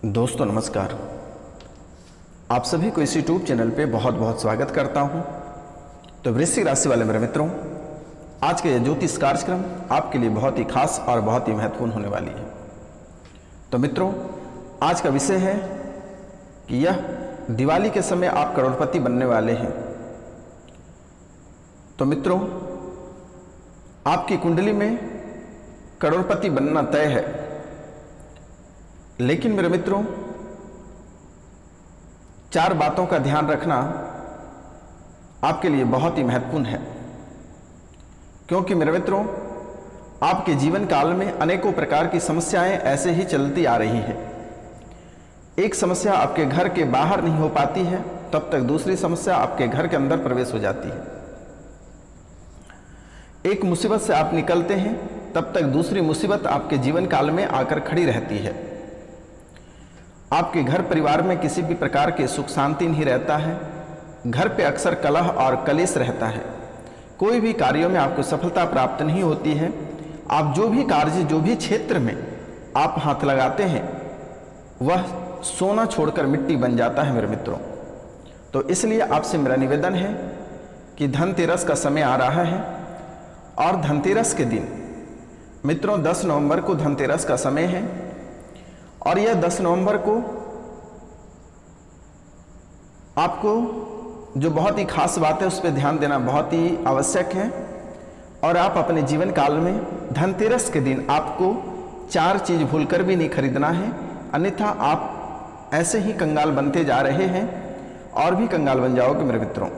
दोस्तों नमस्कार। आप सभी को इस यूट्यूब चैनल पे बहुत बहुत स्वागत करता हूं। तो वृश्चिक राशि वाले मेरे मित्रों, आज का यह ज्योतिष कार्यक्रम आपके लिए बहुत ही खास और बहुत ही महत्वपूर्ण होने वाली है। तो मित्रों, आज का विषय है कि यह दिवाली के समय आप करोड़पति बनने वाले हैं। तो मित्रों, आपकी कुंडली में करोड़पति बनना तय है, लेकिन मेरे मित्रों चार बातों का ध्यान रखना आपके लिए बहुत ही महत्वपूर्ण है, क्योंकि मेरे मित्रों आपके जीवन काल में अनेकों प्रकार की समस्याएं ऐसे ही चलती आ रही है। एक समस्या आपके घर के बाहर नहीं हो पाती है, तब तक दूसरी समस्या आपके घर के अंदर प्रवेश हो जाती है। एक मुसीबत से आप निकलते हैं, तब तक दूसरी मुसीबत आपके जीवन काल में आकर खड़ी रहती है। आपके घर परिवार में किसी भी प्रकार के सुख शांति नहीं रहता है। घर पे अक्सर कलह और कलेश रहता है। कोई भी कार्यों में आपको सफलता प्राप्त नहीं होती है। आप जो भी कार्य, जो भी क्षेत्र में आप हाथ लगाते हैं, वह सोना छोड़कर मिट्टी बन जाता है मेरे मित्रों। तो इसलिए आपसे मेरा निवेदन है कि धनतेरस का समय आ रहा है, और धनतेरस के दिन मित्रों 10 नवंबर को धनतेरस का समय है, और यह 10 नवंबर को आपको जो बहुत ही खास बात है उस पर ध्यान देना बहुत ही आवश्यक है। और आप अपने जीवन काल में धनतेरस के दिन आपको 4 चीज भूलकर भी नहीं खरीदना है, अन्यथा आप ऐसे ही कंगाल बनते जा रहे हैं और भी कंगाल बन जाओगे मेरे मित्रों।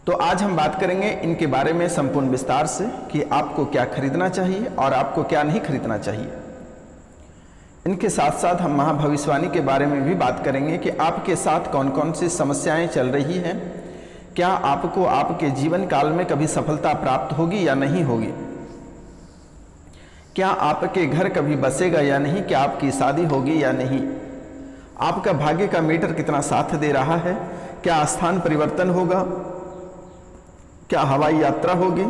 तो आज हम बात करेंगे इनके बारे में संपूर्ण विस्तार से कि आपको क्या खरीदना चाहिए और आपको क्या नहीं खरीदना चाहिए। इनके साथ साथ हम महाभविष्यवाणी के बारे में भी बात करेंगे कि आपके साथ कौन कौन सी समस्याएं चल रही हैं, क्या आपको आपके जीवन काल में कभी सफलता प्राप्त होगी या नहीं होगी, क्या आपके घर कभी बसेगा या नहीं, क्या आपकी शादी होगी या नहीं, आपका भाग्य का मीटर कितना साथ दे रहा है, क्या स्थान परिवर्तन होगा, क्या हवाई यात्रा होगी,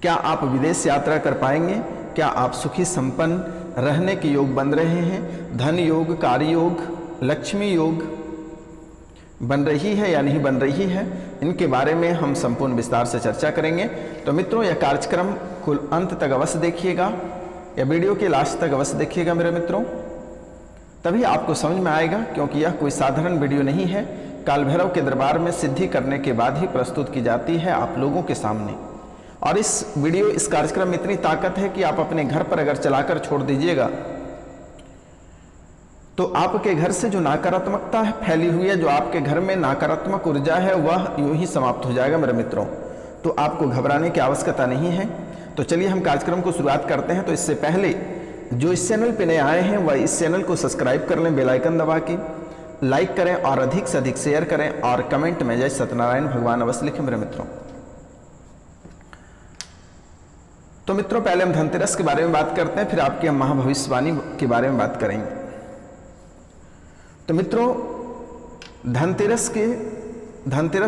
क्या आप विदेश यात्रा कर पाएंगे, क्या आप सुखी संपन्न रहने के योग बन रहे हैं, धन योग, कार्य योग, लक्ष्मी योग बन रही है या नहीं बन रही है, इनके बारे में हम संपूर्ण विस्तार से चर्चा करेंगे। तो मित्रों, यह कार्यक्रम कुल अंत तक अवश्य देखिएगा, या वीडियो के लास्ट तक अवश्य देखिएगा मेरे मित्रों, तभी आपको समझ में आएगा, क्योंकि यह कोई साधारण वीडियो नहीं है। काल भैरव के दरबार में सिद्धि करने के बाद ही प्रस्तुत की जाती है आप लोगों के सामने। और इस कार्यक्रम में इतनी ताकत है कि आप अपने घर पर अगर चलाकर छोड़ दीजिएगा तो आपके घर से जो नकारात्मकता है फैली हुई है, जो आपके घर में नकारात्मक ऊर्जा है, वह यूं ही समाप्त हो जाएगा मेरे मित्रों। तो आपको घबराने की आवश्यकता नहीं है। तो चलिए हम कार्यक्रम को शुरुआत करते हैं। तो इससे पहले जो इस चैनल पर नए आए हैं वह इस चैनल को सब्सक्राइब कर लें, बेल आइकन दबा के लाइक करें और अधिक से अधिक शेयर करें, और कमेंट में जय सत्यनारायण भगवान अवश्य लिखें मेरे मित्रों। तो मित्रों, पहले हम धनतेरस के बारे में बात करते हैं, फिर आपकी हम महाभविष्यवाणी के बारे में बात करेंगे। तो मित्रों, धनतेरस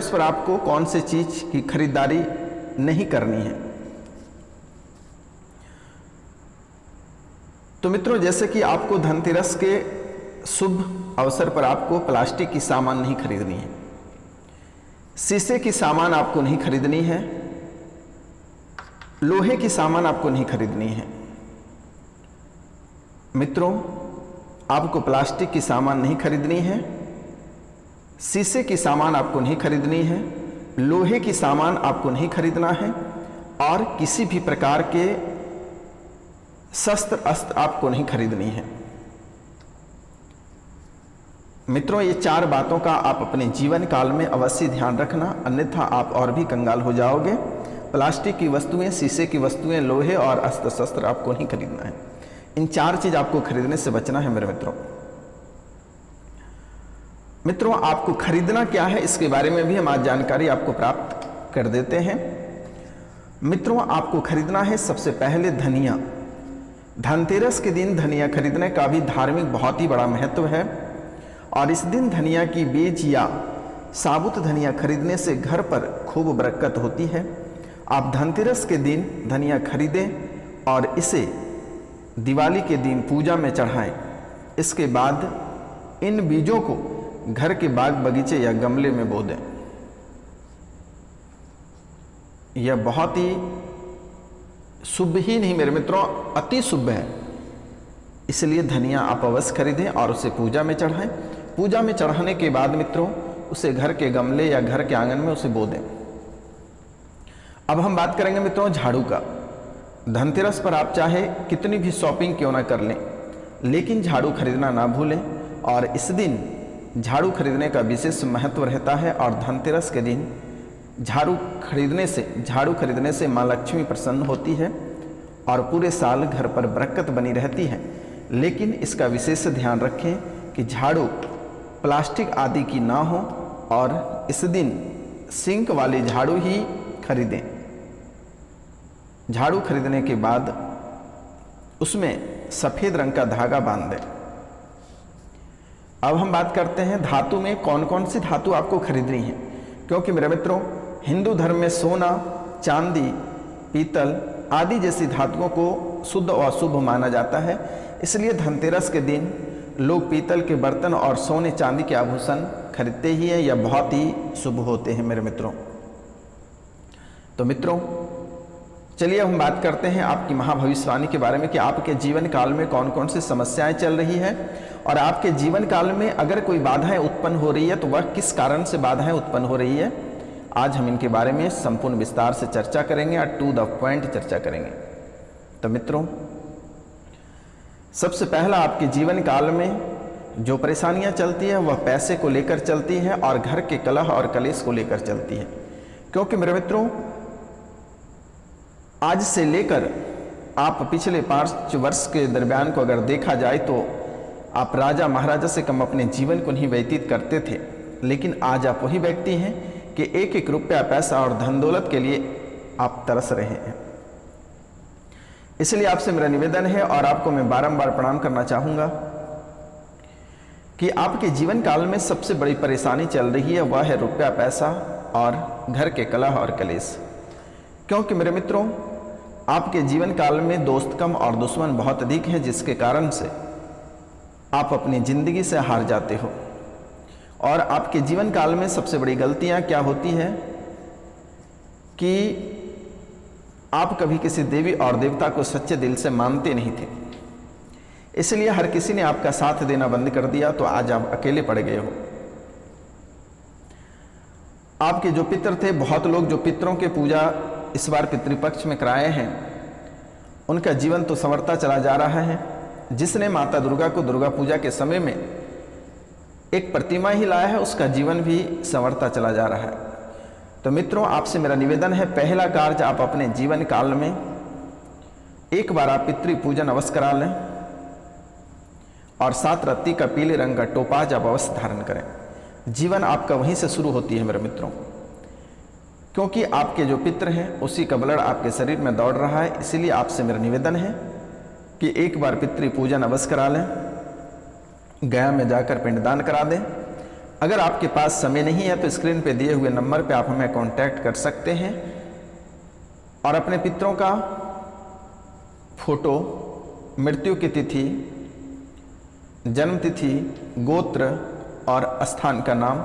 पर आपको कौन सी चीज की खरीदारी नहीं करनी है। तो मित्रों, जैसे कि आपको धनतेरस के शुभ अवसर पर आपको प्लास्टिक की सामान नहीं खरीदनी है, शीशे की सामान आपको नहीं खरीदनी है, लोहे की सामान आपको नहीं खरीदनी है। मित्रों, आपको प्लास्टिक की सामान नहीं खरीदनी है, शीशे की सामान आपको नहीं खरीदनी है, लोहे की सामान आपको नहीं खरीदना है, और किसी भी प्रकार के शस्त्र अस्त्र आपको नहीं खरीदनी है। मित्रों, ये 4 बातों का आप अपने जीवन काल में अवश्य ध्यान रखना, अन्यथा आप और भी कंगाल हो जाओगे। प्लास्टिक की वस्तुएं, शीशे की वस्तुएं, लोहे और अस्त्र शस्त्र आपको नहीं खरीदना है। इन 4 चीज आपको खरीदने से बचना है मेरे मित्रों। मित्रों, आपको खरीदना क्या है इसके बारे में भी हम आज जानकारी आपको प्राप्त कर देते हैं। मित्रों, आपको खरीदना है सबसे पहले धनिया। धनतेरस के दिन धनिया खरीदने का भी धार्मिक बहुत ही बड़ा महत्व है, और इस दिन धनिया की बीज या साबुत धनिया खरीदने से घर पर खूब बरकत होती है। आप धनतेरस के दिन धनिया खरीदें और इसे दिवाली के दिन पूजा में चढ़ाएं। इसके बाद इन बीजों को घर के बाग बगीचे या गमले में बो दें। यह बहुत ही शुभ ही नहीं मेरे मित्रों, अति शुभ है। इसलिए धनिया आप अवश्य खरीदें और उसे पूजा में चढ़ाएं। पूजा में चढ़ाने के बाद मित्रों उसे घर के गमले या घर के आंगन में उसे बो दें। अब हम बात करेंगे मित्रों झाड़ू का। धनतेरस पर आप चाहे कितनी भी शॉपिंग क्यों ना कर लें, लेकिन झाड़ू खरीदना ना भूलें। और इस दिन झाड़ू खरीदने का विशेष महत्व रहता है। और धनतेरस के दिन झाड़ू खरीदने से माँ लक्ष्मी प्रसन्न होती है और पूरे साल घर पर बरकत बनी रहती है। लेकिन इसका विशेष ध्यान रखें कि झाड़ू प्लास्टिक आदि की ना हो और इस दिन सिंक वाली झाड़ू ही खरीदें। झाड़ू खरीदने के बाद उसमें सफ़ेद रंग का धागा बांध दें। अब हम बात करते हैं धातु में कौन कौन सी धातु आपको खरीदनी है, क्योंकि मेरे मित्रों हिंदू धर्म में सोना, चांदी, पीतल आदि जैसी धातुओं को शुद्ध और शुभ माना जाता है। इसलिए धनतेरस के दिन लोग पीतल के बर्तन और सोने चांदी के आभूषण खरीदते ही हैं। यह बहुत ही शुभ होते हैं मेरे मित्रों। तो मित्रों चलिए हम बात करते हैं आपकी महाभविष्यवाणी के बारे में कि आपके जीवन काल में कौन कौन सी समस्याएं चल रही है और आपके जीवन काल में अगर कोई बाधाएं उत्पन्न हो रही है तो वह किस कारण से बाधाएं उत्पन्न हो रही है। आज हम इनके बारे में संपूर्ण विस्तार से चर्चा करेंगे और टू द पॉइंट चर्चा करेंगे। तो मित्रों सबसे पहला आपके जीवन काल में जो परेशानियां चलती है वह पैसे को लेकर चलती है और घर के कलह और कलेश को लेकर चलती है। क्योंकि मेरे मित्रों आज से लेकर आप पिछले 5 वर्ष के दरमियान को अगर देखा जाए तो आप राजा महाराजा से कम अपने जीवन को नहीं व्यतीत करते थे, लेकिन आज आप वही व्यक्ति हैं कि एक एक रुपया पैसा और धन दौलत के लिए आप तरस रहे हैं। इसलिए आपसे मेरा निवेदन है और आपको मैं बारंबार प्रणाम करना चाहूंगा कि आपके जीवन काल में सबसे बड़ी परेशानी चल रही है वह है रुपया पैसा और घर के कलह और कलेश। क्योंकि मेरे मित्रों आपके जीवन काल में दोस्त कम और दुश्मन बहुत अधिक हैं, जिसके कारण से आप अपनी जिंदगी से हार जाते हो। और आपके जीवन काल में सबसे बड़ी गलतियां क्या होती है कि आप कभी किसी देवी और देवता को सच्चे दिल से मानते नहीं थे। इसलिए हर किसी ने आपका साथ देना बंद कर दिया, तो आज आप अकेले पड़ गए हो। आपके जो पितर थे, बहुत लोग जो पितरों के पूजा इस बार पितृपक्ष में कराए हैं, उनका जीवन तो संवरता चला जा रहा है। जिसने माता दुर्गा को दुर्गा पूजा के समय में एक प्रतिमा ही लाया है, उसका जीवन भी संवरता चला जा रहा है। तो मित्रों आपसे मेरा निवेदन है, पहला कार्य आप अपने जीवन काल में एक बार आप पितृ पूजन अवश्य करा लें और 7 रत्ती का पीले रंग का टोपाज आप अवश्य धारण करें। जीवन आपका वहीं से शुरू होती है मेरे मित्रों, क्योंकि आपके जो पितृ हैं उसी का ब्लड आपके शरीर में दौड़ रहा है। इसीलिए आपसे मेरा निवेदन है कि एक बार पितृ पूजन अवश्य करा लें, गया में जाकर पिंडदान करा दें। अगर आपके पास समय नहीं है तो स्क्रीन पे दिए हुए नंबर पे आप हमें कांटेक्ट कर सकते हैं और अपने पितरों का फोटो, मृत्यु की तिथि, जन्म तिथि, गोत्र और स्थान का नाम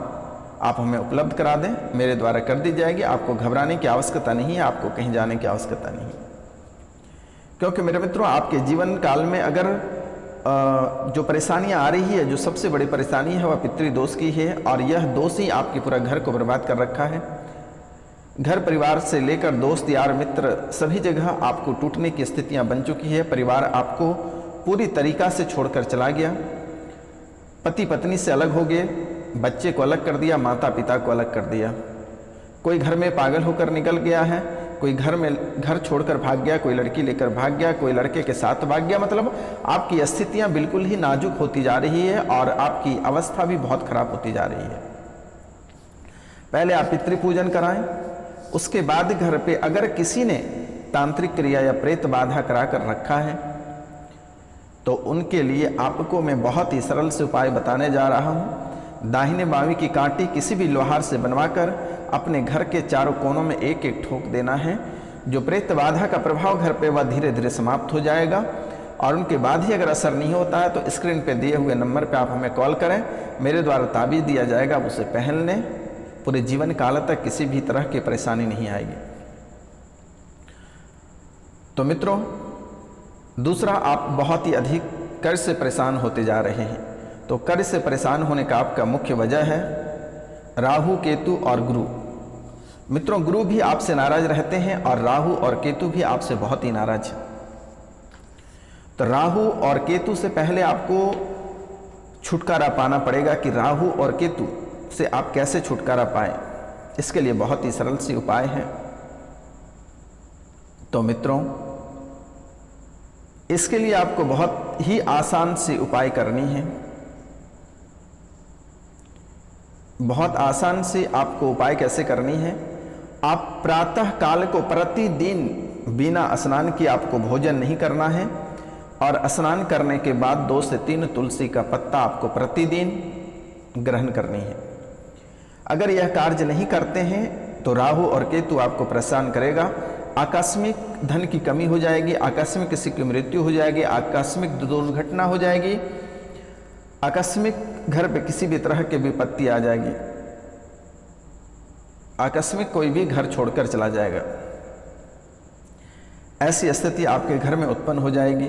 आप हमें उपलब्ध करा दें, मेरे द्वारा कर दी जाएगी। आपको घबराने की आवश्यकता नहीं है, आपको कहीं जाने की आवश्यकता नहीं है। क्योंकि मेरे मित्रों आपके जीवन काल में अगर जो परेशानियां आ रही है, जो सबसे बड़ी परेशानी है वह पितृदोष की है और यह दोष ही आपके पूरा घर को बर्बाद कर रखा है। घर परिवार से लेकर दोस्त यार मित्र सभी जगह आपको टूटने की स्थितियां बन चुकी है। परिवार आपको पूरी तरीका से छोड़कर चला गया, पति पत्नी से अलग हो गए, बच्चे को अलग कर दिया, माता पिता को अलग कर दिया। कोई घर में पागल होकर निकल गया है, कोई घर छोड़कर भाग गया, कोई लड़की लेकर भाग गया, कोई लड़के के साथ भाग गया। मतलब आपकी स्थितियां बिल्कुल ही नाजुक होती जा रही है और आपकी अवस्था भी बहुत खराब होती जा रही है। पहले आप पितृ पूजन कराएं, उसके बाद घर पे अगर किसी ने तांत्रिक क्रिया या प्रेत बाधा करा कर रखा है तो उनके लिए आपको मैं बहुत ही सरल से उपाय बताने जा रहा हूं। दाहिने बावी की कांटी किसी भी लोहार से बनवाकर अपने घर के चारों कोनों में एक एक ठोक देना है। जो प्रेत बाधा का प्रभाव घर पे वह धीरे धीरे समाप्त हो जाएगा। और उनके बाद ही अगर असर नहीं होता है तो स्क्रीन पे दिए हुए नंबर पे आप हमें कॉल करें, मेरे द्वारा ताबीज़ दिया जाएगा, आप उसे पहन लें, पूरे जीवन काल तक किसी भी तरह की परेशानी नहीं आएगी। तो मित्रों, दूसरा, आप बहुत ही अधिक कर्ज से परेशान होते जा रहे हैं। तो कर्ज से परेशान होने का आपका मुख्य वजह है राहु, केतु और गुरु। मित्रों, गुरु भी आपसे नाराज रहते हैं और राहु और केतु भी आपसे बहुत ही नाराज है। तो राहु और केतु से पहले आपको छुटकारा पाना पड़ेगा कि राहु और केतु से आप कैसे छुटकारा पाएं। इसके लिए बहुत ही सरल सी उपाय है। तो मित्रों, इसके लिए आपको बहुत ही आसान सी उपाय करनी है। बहुत आसान से आपको उपाय कैसे करनी है, आप प्रातः काल को प्रतिदिन बिना स्नान किए आपको भोजन नहीं करना है और स्नान करने के बाद 2 से 3 तुलसी का पत्ता आपको प्रतिदिन ग्रहण करनी है। अगर यह कार्य नहीं करते हैं तो राहु और केतु आपको परेशान करेगा, आकस्मिक धन की कमी हो जाएगी, आकस्मिक किसी की मृत्यु हो जाएगी, आकस्मिक दुर्घटना हो जाएगी, आकस्मिक घर पे किसी भी तरह की विपत्ति आ जाएगी, आकस्मिक कोई भी घर छोड़कर चला जाएगा। ऐसी स्थिति आपके घर में उत्पन्न हो जाएगी,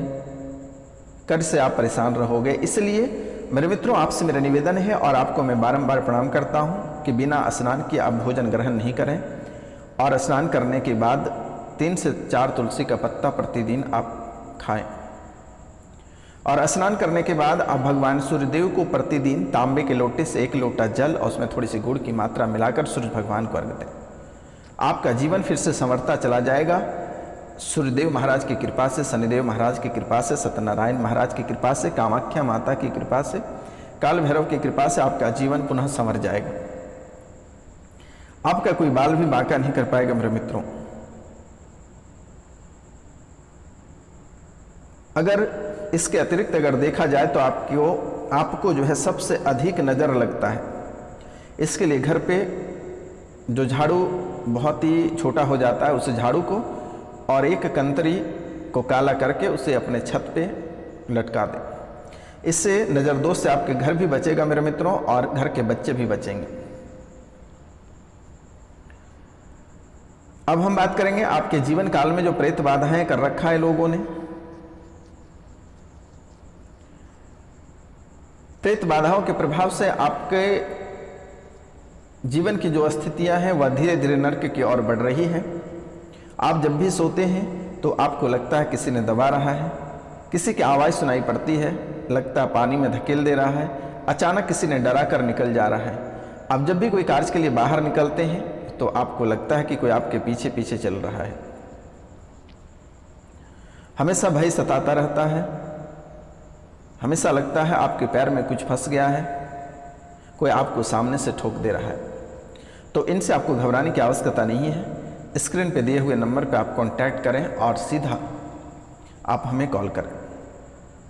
कर्ज से आप परेशान रहोगे। इसलिए मेरे मित्रों, आपसे मेरा निवेदन है और आपको मैं बारंबार प्रणाम करता हूं कि बिना स्नान किए आप भोजन ग्रहण नहीं करें और स्नान करने के बाद 3 से 4 तुलसी का पत्ता प्रतिदिन आप खाएं। और स्नान करने के बाद आप भगवान सूर्यदेव को प्रतिदिन तांबे के लोटे से 1 लोटा जल और उसमें थोड़ी सी गुड़ की मात्रा मिलाकर सूर्य भगवान को अर्घ दें। आपका जीवन फिर से संवरता चला जाएगा। सूर्यदेव महाराज की कृपा से, शनिदेव महाराज की कृपा से, सत्यनारायण महाराज की कृपा से, कामाख्या माता की कृपा से, काल भैरव की कृपा से आपका जीवन पुनः संवर जाएगा। आपका कोई बाल भी बांका नहीं कर पाएगा मेरे मित्रों। अगर इसके अतिरिक्त अगर देखा जाए तो आपको जो है सबसे अधिक नज़र लगता है। इसके लिए घर पे जो झाड़ू बहुत ही छोटा हो जाता है, उस झाड़ू को और एक कंतरी को काला करके उसे अपने छत पे लटका दें। इससे नज़र दोष से आपके घर भी बचेगा मेरे मित्रों और घर के बच्चे भी बचेंगे। अब हम बात करेंगे आपके जीवन काल में जो प्रेत बाधाएं कर रखा है लोगों ने। प्रेत बाधाओं के प्रभाव से आपके जीवन की जो स्थितियां हैं वह धीरे धीरे नर्क की ओर बढ़ रही है। आप जब भी सोते हैं तो आपको लगता है किसी ने दबा रहा है, किसी की आवाज़ सुनाई पड़ती है, लगता है पानी में धकेल दे रहा है, अचानक किसी ने डरा कर निकल जा रहा है। आप जब भी कोई कार्य के लिए बाहर निकलते हैं तो आपको लगता है कि कोई आपके पीछे पीछे चल रहा है। हमेशा भय सताता रहता है, हमेशा लगता है आपके पैर में कुछ फंस गया है, कोई आपको सामने से ठोक दे रहा है। तो इनसे आपको घबराने की आवश्यकता नहीं है। स्क्रीन पे दिए हुए नंबर पे आप कांटेक्ट करें और सीधा आप हमें कॉल करें।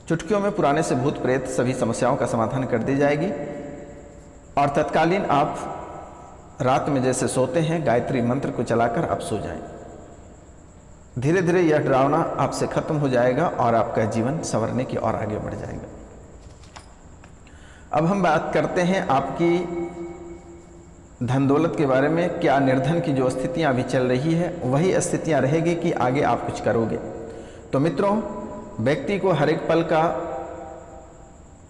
चुटकियों में पुराने से भूत प्रेत सभी समस्याओं का समाधान कर दी जाएगी और तत्कालीन आप रात में जैसे सोते हैं गायत्री मंत्र को चलाकर आप सो जाएं। धीरे धीरे यह डरावना आपसे खत्म हो जाएगा और आपका जीवन संवरने की ओर आगे बढ़ जाएगा। अब हम बात करते हैं आपकी धन दौलत के बारे में। क्या निर्धन की जो स्थितियां अभी चल रही है वही स्थितियां रहेगी कि आगे आप कुछ करोगे? तो मित्रों, व्यक्ति को हर एक पल का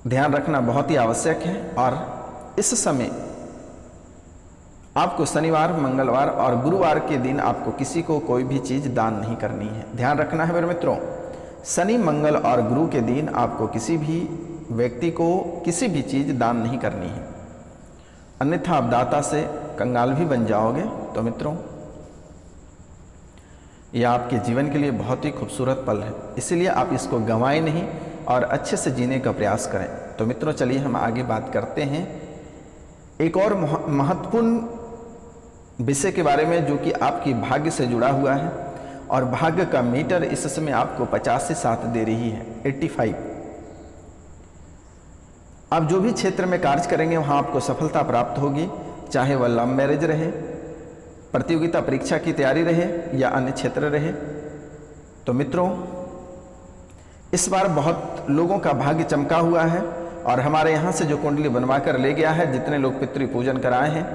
ध्यान रखना बहुत ही आवश्यक है और इस समय आपको शनिवार, मंगलवार और गुरुवार के दिन आपको किसी को कोई भी चीज़ दान नहीं करनी है। ध्यान रखना है मेरे मित्रों, शनि, मंगल और गुरु के दिन आपको किसी भी व्यक्ति को किसी भी चीज़ दान नहीं करनी है, अन्यथा आप दाता से कंगाल भी बन जाओगे। तो मित्रों, यह आपके जीवन के लिए बहुत ही खूबसूरत पल है, इसलिए आप इसको गंवाएं नहीं और अच्छे से जीने का प्रयास करें। तो मित्रों, चलिए हम आगे बात करते हैं एक और महत्वपूर्ण विषय के बारे में जो कि आपकी भाग्य से जुड़ा हुआ है और भाग्य का मीटर इस समय आपको 50 से 7 दे रही है, 85। आप जो भी क्षेत्र में कार्य करेंगे वहाँ आपको सफलता प्राप्त होगी, चाहे वह लव मैरिज रहे, प्रतियोगिता परीक्षा की तैयारी रहे या अन्य क्षेत्र रहे। तो मित्रों, इस बार बहुत लोगों का भाग्य चमका हुआ है और हमारे यहाँ से जो कुंडली बनवा कर ले गया है, जितने लोग पितृ पूजन कराए हैं,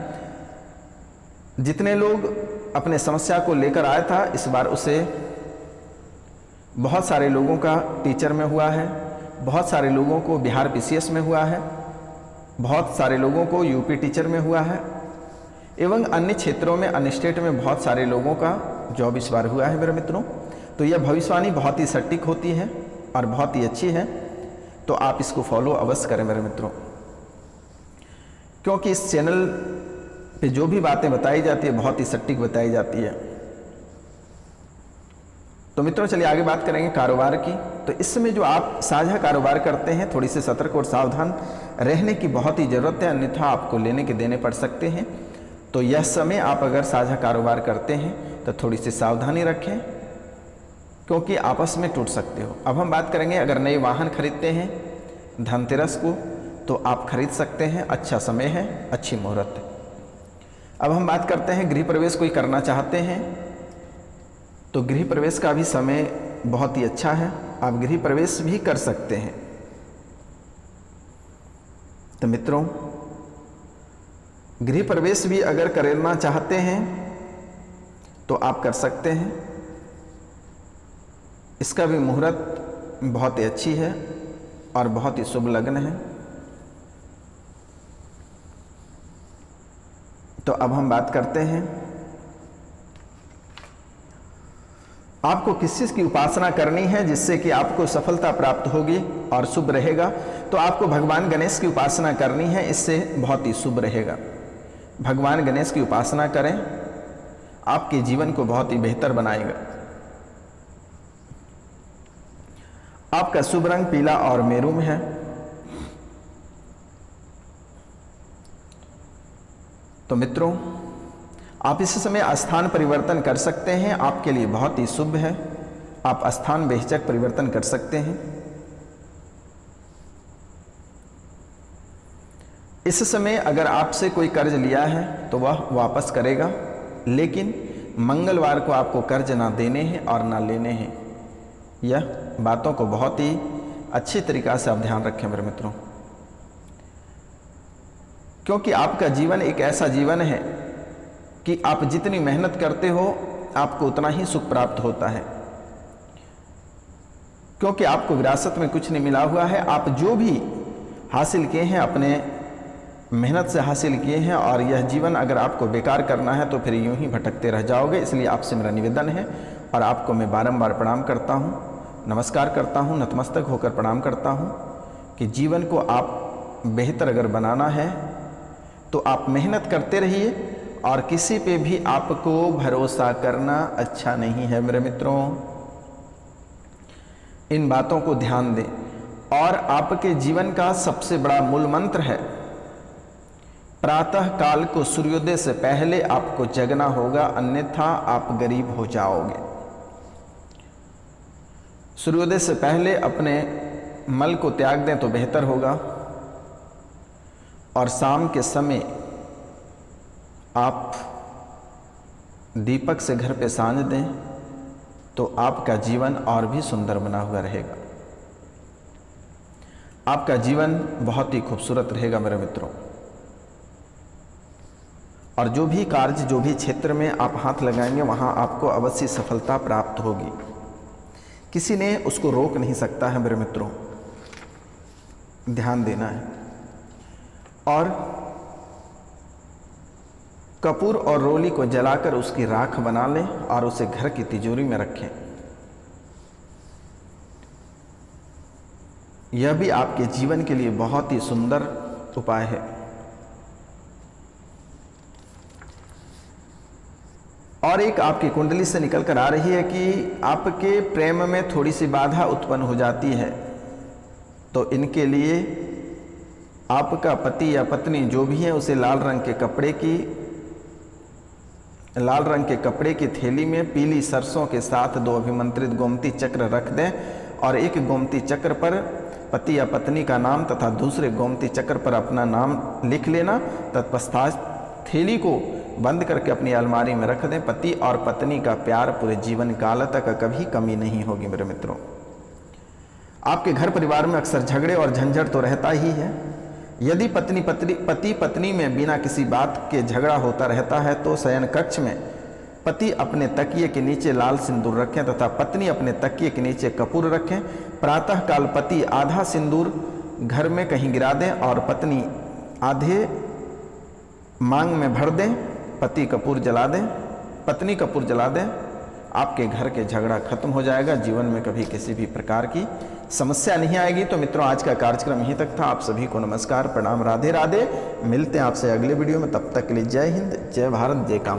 जितने लोग अपने समस्या को लेकर आया था, इस बार उसे बहुत सारे लोगों का टीचर में हुआ है, बहुत सारे लोगों को बिहार पीसीएस में हुआ है, बहुत सारे लोगों को यूपी टीचर में हुआ है एवं अन्य क्षेत्रों में, अन्य स्टेट में बहुत सारे लोगों का जॉब इस बार हुआ है मेरे मित्रों। तो यह भविष्यवाणी बहुत ही सटीक होती है और बहुत ही अच्छी है, तो आप इसको फॉलो अवश्य करें मेरे मित्रों, क्योंकि इस चैनल पे जो भी बातें बताई जाती है बहुत ही सटीक बताई जाती है। तो मित्रों चलिए आगे बात करेंगे कारोबार की। तो इस समय जो आप साझा कारोबार करते हैं, थोड़ी सी सतर्क और सावधान रहने की बहुत ही ज़रूरत है, अन्यथा आपको लेने के देने पड़ सकते हैं। तो यह समय आप अगर साझा कारोबार करते हैं तो थोड़ी सी सावधानी रखें, क्योंकि आपस में टूट सकते हो। अब हम बात करेंगे, अगर नए वाहन खरीदते हैं धनतेरस को तो आप खरीद सकते हैं, अच्छा समय है, अच्छी मुहूर्त है। अब हम बात करते हैं गृह प्रवेश कोई करना चाहते हैं तो गृह प्रवेश का भी समय बहुत ही अच्छा है, आप गृह प्रवेश भी कर सकते हैं। तो मित्रों गृह प्रवेश भी अगर करना चाहते हैं तो आप कर सकते हैं, इसका भी मुहूर्त बहुत ही अच्छी है और बहुत ही शुभ लग्न है। तो अब हम बात करते हैं, आपको किस चीज़ की उपासना करनी है जिससे कि आपको सफलता प्राप्त होगी और शुभ रहेगा। तो आपको भगवान गणेश की उपासना करनी है, इससे बहुत ही शुभ रहेगा। भगवान गणेश की उपासना करें, आपके जीवन को बहुत ही बेहतर बनाएगा। आपका शुभ रंग पीला और मेरून है। तो मित्रों आप इस समय स्थान परिवर्तन कर सकते हैं, आपके लिए बहुत ही शुभ है। आप स्थान बेहिचक परिवर्तन कर सकते हैं। इस समय अगर आपसे कोई कर्ज लिया है तो वह वापस करेगा, लेकिन मंगलवार को आपको कर्ज ना देने हैं और ना लेने हैं। यह बातों को बहुत ही अच्छी तरीक़ा से आप ध्यान रखें मेरे मित्रों, क्योंकि आपका जीवन एक ऐसा जीवन है कि आप जितनी मेहनत करते हो आपको उतना ही सुख प्राप्त होता है, क्योंकि आपको विरासत में कुछ नहीं मिला हुआ है। आप जो भी हासिल किए हैं अपने मेहनत से हासिल किए हैं, और यह जीवन अगर आपको बेकार करना है तो फिर यूं ही भटकते रह जाओगे। इसलिए आपसे मेरा निवेदन है और आपको मैं बारंबार प्रणाम करता हूं, नमस्कार करता हूं, नतमस्तक होकर प्रणाम करता हूं कि जीवन को आप बेहतर अगर बनाना है तो आप मेहनत करते रहिए, और किसी पे भी आपको भरोसा करना अच्छा नहीं है मेरे मित्रों। इन बातों को ध्यान दें। और आपके जीवन का सबसे बड़ा मूल मंत्र है, प्रातः काल को सूर्योदय से पहले आपको जगना होगा, अन्यथा आप गरीब हो जाओगे। सूर्योदय से पहले अपने मल को त्याग दें तो बेहतर होगा, और शाम के समय आप दीपक से घर पे सांझ दें तो आपका जीवन और भी सुंदर बना हुआ रहेगा। आपका जीवन बहुत ही खूबसूरत रहेगा मेरे मित्रों। और जो भी कार्य, जो भी क्षेत्र में आप हाथ लगाएंगे वहाँ आपको अवश्य सफलता प्राप्त होगी। किसी ने उसको रोक नहीं सकता है मेरे मित्रों, ध्यान देना है। और कपूर और रोली को जलाकर उसकी राख बना लें और उसे घर की तिजोरी में रखें। यह भी आपके जीवन के लिए बहुत ही सुंदर उपाय है। और एक आपकी कुंडली से निकल कर आ रही है कि आपके प्रेम में थोड़ी सी बाधा उत्पन्न हो जाती है, तो इनके लिए आपका पति या पत्नी जो भी है उसे लाल रंग के कपड़े की थैली में पीली सरसों के साथ 2 अभिमंत्रित गोमती चक्र रख दें, और एक गोमती चक्र पर पति या पत्नी का नाम तथा दूसरे गोमती चक्र पर अपना नाम लिख लेना। तत्पश्चात थैली को बंद करके अपनी अलमारी में रख दें। पति और पत्नी का प्यार पूरे जीवन काल तक कभी कमी नहीं होगी मेरे मित्रों। आपके घर परिवार में अक्सर झगड़े और झंझट तो रहता ही है। यदि पति पत्नी में बिना किसी बात के झगड़ा होता रहता है तो शयन कक्ष में पति अपने तकिए के नीचे लाल सिंदूर रखें तथा पत्नी अपने तकिए के नीचे कपूर रखें। प्रातः काल पति आधा सिंदूर घर में कहीं गिरा दें और पत्नी आधे मांग में भर दें। पत्नी कपूर जला दें। आपके घर के झगड़ा खत्म हो जाएगा, जीवन में कभी किसी भी प्रकार की समस्या नहीं आएगी। तो मित्रों, आज का कार्यक्रम यहीं तक था। आप सभी को नमस्कार, प्रणाम, राधे राधे। मिलते हैं आपसे अगले वीडियो में, तब तक के लिए जय हिंद, जय भारत, जय कामना।